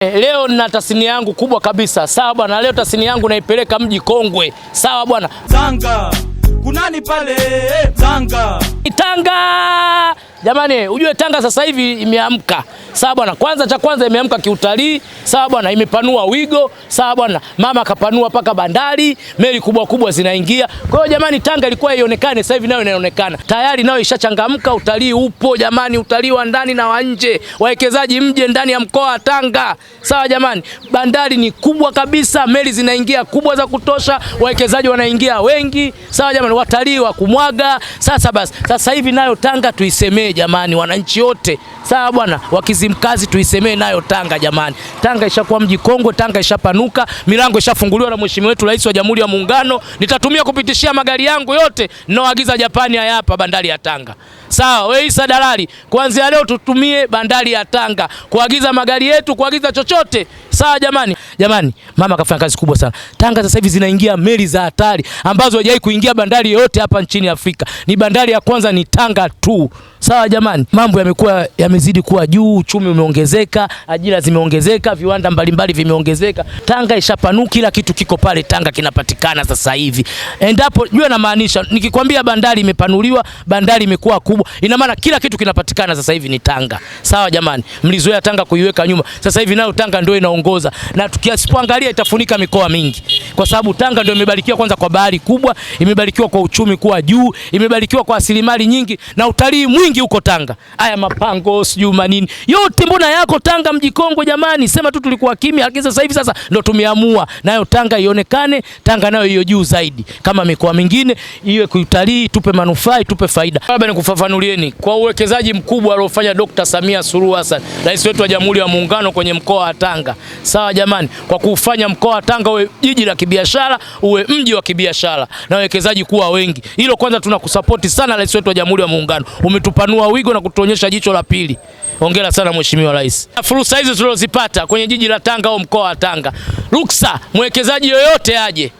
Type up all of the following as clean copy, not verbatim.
Leo nina tasnia yangu kubwa kabisa. Sawa bwana, leo tasnia yangu naipeleka mji kongwe. Sawa bwana. Tanga. Kunani pale? Tanga. Tanga. Jamani, ujue Tanga sasa hivi imeamka. Sawa bwana, cha kwanza imeamka kiutalii. Sawa bwana, imepanua wigo. Sawa bwana, mama kapanua paka bandari, meli kubwa zinaingia. Kwa hiyo jamani, Tanga ilikuwa ionekane, sasa hivi nayo inaonekana. Tayari nayo ishachangamka, utalii upo jamani, utalii wa ndani na wa nje. Wawekezaji mje ndani ya mkoa wa Tanga. Sawa jamani, bandari ni kubwa kabisa, meli zinaingia kubwa za kutosha, wawekezaji wanaingia wengi. Sawa jamani, watalii wa kumwaga. Sasa basi, sasa hivi nayo Tanga tuisemee jamani, wananchi wote. Sawa bwana, Wakizimkazi tuisemee nayo Tanga jamani. Tanga ishakuwa mji kongwe, Tanga ishapanuka, milango ishafunguliwa na Mheshimiwa wetu Rais wa Jamhuri ya Muungano. Nitatumia kupitishia magari yangu yote ninaoagiza Japani hapa bandari ya Tanga. Sawa, wewe Isa Dalali, kuanzia leo tutumie bandari ya Tanga kuagiza magari yetu, kuagiza chochote. Sawa jamani. Jamani, mama kafanya kazi kubwa sana. Tanga sasa hivi zinaingia meli za hatari ambazo hajawahi kuingia bandari yote hapa nchini Afrika. Ni bandari ya kwanza ni Tanga tu. Sawa jamani, mambo yamezidi kuwa juu, uchumi umeongezeka, ajira zimeongezeka, viwanda mbalimbali vimeongezeka. Tanga ishapanuka, kila kitu kiko pale Tanga kinapatikana sasa hivi. Endapo jua na maanisha, nikikwambia bandari imepanuliwa, bandari imekuwa kubwa, ina maana kila kitu kinapatikana sasa hivi ni Tanga. Sawa jamani, mlizoea Tanga kuiweka nyuma, sasa hivi nayo Tanga ndio inaongoza, na tukiasipoangalia itafunika mikoa mingi, kwa sababu Tanga ndio imebarikiwa kwanza kwa bahari kubwa, imebarikiwa kwa uchumi kuwa juu, imebarikiwa kwa rasilimali nyingi na utalii mwingi huko Tanga. Haya mapango sijui manini yote mbona yako Tanga mji kongwe jamani, sema tu tulikuwa kimya, lakini sasa hivi ndio tumeamua nayo Tanga ionekane, Tanga nayo hiyo juu zaidi kama mikoa mingine, iwe kuutalii, tupe manufaa, tupe faida. Labda nikufafanulieni kwa uwekezaji mkubwa aliofanya Dr. Samia Suluhu Hassan, Rais wetu wa Jamhuri ya Muungano kwenye mkoa wa Tanga. Sawa jamani, kwa kufanya mkoa wa Tanga uwe jiji la kibiashara, uwe mji wa kibiashara na wawekezaji kuwa wengi. Hilo kwanza tunakusapoti sana Rais wetu wa Jamhuri ya Muungano. Umetupanua wigo na kutuonyesha jicho la pili. Hongera sana Mheshimiwa Rais. Fursa hizo tulizozipata kwenye jiji la Tanga au mkoa wa Tanga. Ruksa, mwekezaji yoyote aje.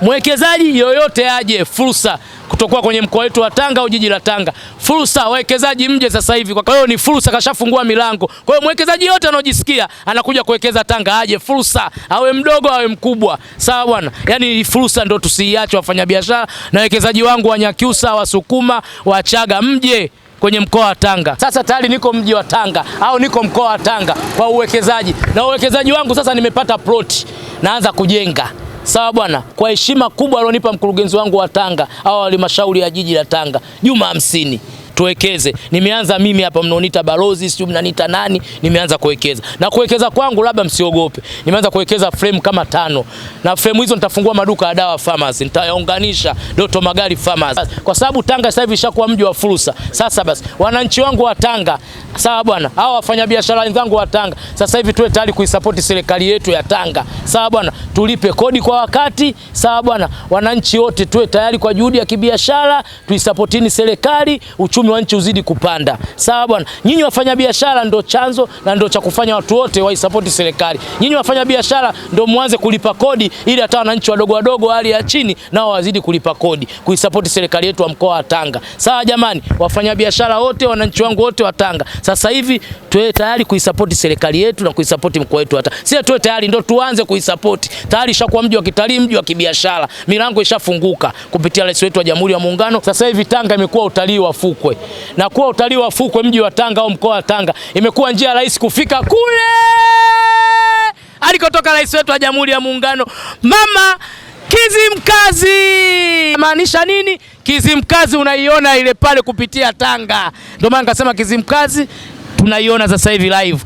Mwekezaji yoyote aje, fursa kutokuwa kwenye mkoa wetu wa Tanga au jiji la Tanga. Fursa, wawekezaji mje sasa hivi. Kwa hiyo ni fursa, kashafungua milango. Kwa hiyo mwekezaji yote anojisikia anakuja kuwekeza Tanga aje, fursa, awe mdogo awe mkubwa. Sawa bwana. Yaani fursa ndio tusiiache wafanyabiashara na wawekezaji wangu wa Nyakyusa, wa Sukuma, wa Chaga mje kwenye mkoa wa Tanga. Sasa tayari niko mji wa Tanga au niko mkoa wa Tanga kwa uwekezaji. Na uwekezaji wangu sasa nimepata plot, naanza kujenga. Sawa bwana, kwa heshima kubwa alionipa mkurugenzi wangu wa Tanga au halmashauri ya jiji la Tanga, Juma 50. Tuwekeze. Nimeanza mimi hapa, mnaoniita balozi, sio mnaniita nani, nimeanza kuwekeza. Na kuwekeza kwangu labda msiogope. Nimeanza kuwekeza frame kama 5. Na frame hizo nitafungua maduka ya dawa pharmacy, nitayaunganisha Doto Magari Pharmacy. Kwa sababu Tanga sasa hivi ishakuwa mji wa fursa. Sasa basi, wananchi wangu wa Tanga, sawa bwana, hao wafanyabiashara wenzangu wa Tanga, sasa hivi tuwe tayari kuisupport serikali yetu ya Tanga. Sawa bwana, tulipe kodi kwa wakati. Sawa bwana, wananchi wote tuwe tayari kwa juhudi ya kibiashara, tuisupportini serikali, uchumi wa nchi uzidi kupanda. Sawa bwana, nyinyi wafanyabiashara ndio chanzo na ndio cha kufanya watu wote waisupport serikali. Nyinyi wafanyabiashara ndio muanze kulipa kodi ili hata wananchi wadogo hali ya chini nao wazidi kulipa kodi, kuisupport serikali yetu wa mkoa wa Tanga. Sawa jamani, wafanyabiashara wote, wananchi wangu wote wa Tanga, sasa hivi tuwe tayari kuisupport serikali yetu na kuisupport mkoa wetu hata. Sisi tuwe tayari ndio tuanze kuisupport. Tayari ishakuwa mji wa kitalii, mji wa kibiashara. Milango ishafunguka kupitia Rais wetu wa Jamhuri ya Muungano. Sasa hivi Tanga imekuwa utalii wa fukwe. Na kuwa utalii wa fukwe mji wa Tanga au mkoa wa Tanga imekuwa njia rahisi kufika kule alikotoka Rais wetu wa Jamhuri ya Muungano, Mama Kizimkazi. Maanisha nini? Kizimkazi unaiona ile pale kupitia Tanga. Ndio maana nikasema Kizimkazi tunaiona sasa hivi live.